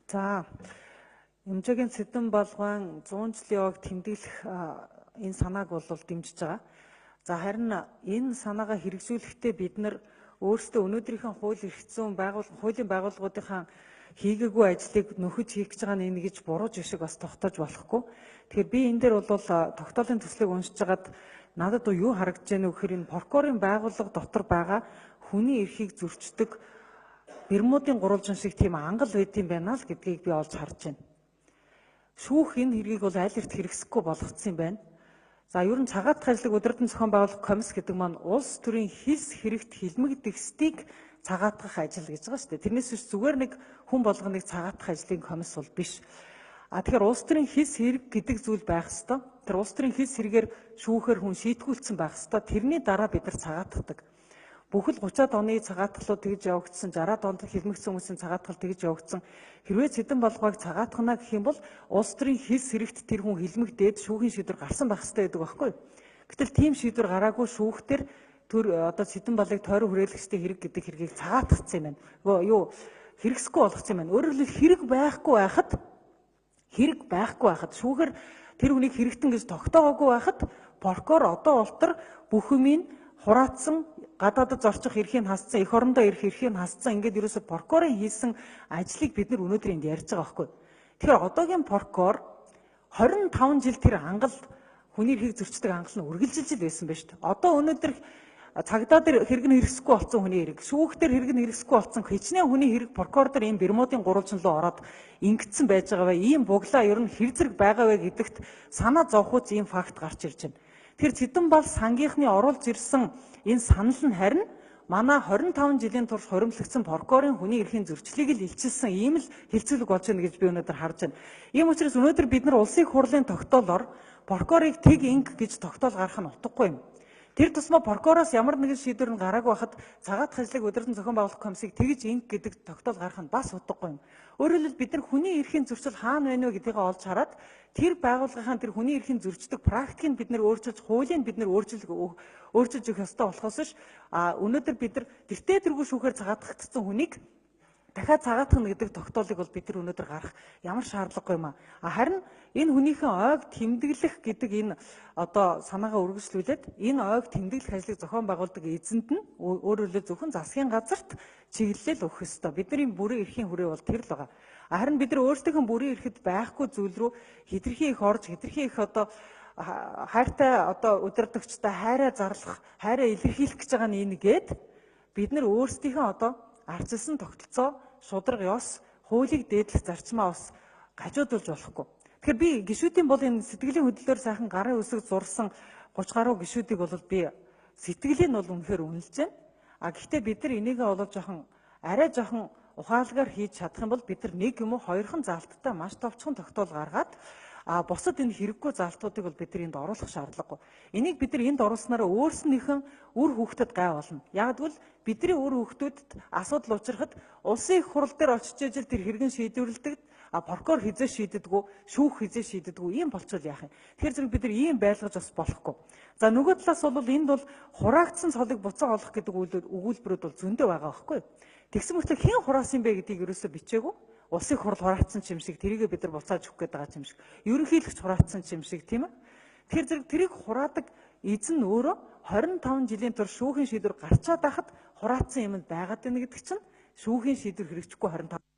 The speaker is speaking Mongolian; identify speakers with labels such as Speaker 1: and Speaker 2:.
Speaker 1: За эмчээгийн сэдэн болгон 100 жилийн яваг тэмдэглэх энэ санааг бол дэмжиж байгаа. За харин энэ санаагаа хэрэгжүүлэхдээ бид нар өөрсдөө өнөөдрийнхөө хууль эрх зүйн хуулийн байгууллагуудынхаа хийгээгүй ажлыг нөхөж хийх гэж байгаа нэг гэж буруу жишг бас тогтоож болохгүй. Тэгэхээр би энэ дээр бол тогтоолын төслийг уншиж хагаад надад юу харагдаж байна вэ гэхээр энэ прокурорын байгууллага дотор байгаа хүний эрхийг зөрчдөг Бермудын гурвалжин шиг тийм ангал байд юм байна л гэдгийг би олж харж байна. Шүүх энэ хэргийг бол аль эрт хэрэгсэхгүй болгоцсон юм байна. За ер нь цагаатах ажлыг удирдан зохион байгуулах комисс гэдэг маань улс төрийн хилс хэрэгт хилмигдэхстийг цагаатгах ажил гэж байгаа шүү дээ. Тэрнээс биш зүгээр нэг хүн болгоныг цагаатгах ажлын комисс бол биш. Тэгэхээр улс төрийн хилс хэрэг гэдэг зүйл байх ёстой. Тэр улс төрийн хилс хэрэгээр шүүхээр хүн шийтгүүлсэн байх ёстой. Тэрний дараа бид нар цагаатгадаг. Бүхэл 30-аад оны цагаатгалууд тэгж явагдсан, 60-аад онд хилмигдсэн хүмүүсийн цагаатгал тэгж явагдсан. Хэрвээ Цэдэн Балгааг цагаатгана гэх юм бол улс төрийн хилс хэрэгт тэр хүн хилмигдээд шүүхийн шийдвэр гарсан байх хэрэгтэй гэдэг байхгүй юу? Гэтэл тийм шийдвэр гараагүй шүүхтэр төр одоо Цэдэн Балгыг тойрон хүрээлэгчдийн хэрэг гэдэг хэргийг цагаатгацсан юм байна. Юу хэрэгсэхгүй болгоцсон юм байна. Өөрөөр хэлбэл хэрэг байхгүй байхад шүүхэр тэр хүнийг хэрэгтэн гэж тогтоогоогүй байхад прокурор одоо ултар бүх юмыг хураацсан гадаадд зорчих эрхийг хасцсан, эх орондоо ирэх эрхийг хасцсан ингээд ерөөсө прокурорын хийсэн ажлыг бид нар өнөөдөр энд ярьж байгаа байхгүй. Тэгэхээр одоогийн прокурор 25 жил тэр ангал хүний эрхийг зөрчдөг ангал нь үргэлжилж байсан байна шүү дээ. Одоо өнөөдөр цагдаа дээр хэрэг нь хэрэгсэхгүй болсон хүний хэрэг, шүүх дээр хэрэг нь хэрэгсэхгүй болсон хичнээн хүний хэрэг прокурор дээр ийм Бермудын гурвалжин руу ороод ингэсэн байж байгаа бай, ийм буглаа ер нь хэр зэрэг байгаа вэ гэдэгт санаа зовхоц ийм факт гарч ирж байна. Тэр Цэдэн Бал сангийнхны оруулж ирсэн энэ санал нь харин манай 25 жилийн турш хоримтлагдсан прокурорын хүний эрхийн зөрчлийг л илчилсэн ийм л хэлцүүлэг болж байна гэж би өнөөдөр харж байна. Ийм учраас өнөөдөр бид нар улсын хурлын тогтоолоор прокурорыг тэг инг гэж тогтоол гаргах нь утгагүй юм. Тэр тусмаа прокуророос ямар нэгэн шийдвэр нь гараагүй байхад цагаатах ажлыг удирдан зохион байгуулах комиссыг тэгж инг гэдэг тогтоол гаргах нь бас утгагүй юм. Өөрөөр хэлбэл бид нар хүний эрхийн зөрчил хаана байна вэ гэдгийг олж хараад тэр байгууллагын тэр хүний эрхийн зөрчдөг практикийг бид нар өөрчилж, хуулийг бид нар өөрчилж өгөх ёстой болохоос ш өнөөдөр бид нар тэртээ тэргүй шүүхээр цагаатгагдсан хүнийг дахиад цагаатгах гэдэг тогтоолыг бол бид нар өнөөдөр гарах ямар шаардлагагүй юм аа. Харин энэ хүнийхэн ойг тэмдэглэх гэдэг энэ одоо санаагаа үргэлжлүүлээд энэ ойг тэмдэглэх ажлыг зохион байгуулдаг эзэнд нь өөрөөр хэлбэл зөвхөн засгийн газарт чиглэлэл өгөх ёстой. Бидний бүрэн эрхийн хүрээ бол тэр л байгаа. Харин бид нар өөрсдийнхөө бүрэн эрхэд байхгүй зүйл рүү хэтэрхий их орж, хэтэрхий их одоо хайртай одоо удирдагчтай хайраа зарлах, хайраа илэрхийлэх гэж байгаа нэгээд бид нар өөрсдийнхөө одоо ардчилсан тогтолцоо, шударга ёс, хуулийг дээдлэх зарчмаа бас гажуудуулж болохгүй. Тэгэхээр би гишүүдийн бол энэ сэтгэлийн хөдлөлөөр сайхан гарын үсэг зурсан 30 гаруй гишүүдийг бол би сэтгэлийн нь бол үнэхээр үнэлж байна. Гэхдээ бид нар энийг бол арай жоохон ухаалгаар хийж чадах юм бол бид нар нэг юм уу хоёрхан залттай маш товчхон тогтоол гаргаад бусад энэ хэрэггүй залтуудыг бол бид нар энд оруулах шаардлагагүй. Энийг бид нар энд оруулснараа өөрснийхэн үр хүүхдэд гай болно. Яг гэвэл бидний үр хүүхдүүдэд асуудал учрахад улсын их хурал дээр очиж ижил тэр хэрэгэн шийдвэрлэдэг, прокурор хизээ шийддэггүй, шүүх хизээ шийддэггүй ийм болчихвол яах юм. Тэгэхээр зэрэг бид нар ийм байлгаж бас болохгүй. За нөгөө талаас бол энд бол хураагдсан цолыг буцаа олох гэдэг өгүүлбэрүүд бол зөндөө байгаа байхгүй. Тэгсэн мөртлөө хэн хураасан бэ гэдгийг ерөөсөө бичээгүй. Улсын хурал хураацсан юм шиг тэрийг бид нар буцааж өгөх гээд байгаа юм шиг. Ерөнхийлөгч хураацсан юм шиг тийм ээ. Тэгэхээр зэрэг тэрийг хураадаг эзэн нь өөрөө 25 жилийн турш шүүхийн шийдвэр гарчаад байхад хураацсан юм байгаад байна гэдэг чинь шүүхийн шийдвэр хэрэгжихгүй 25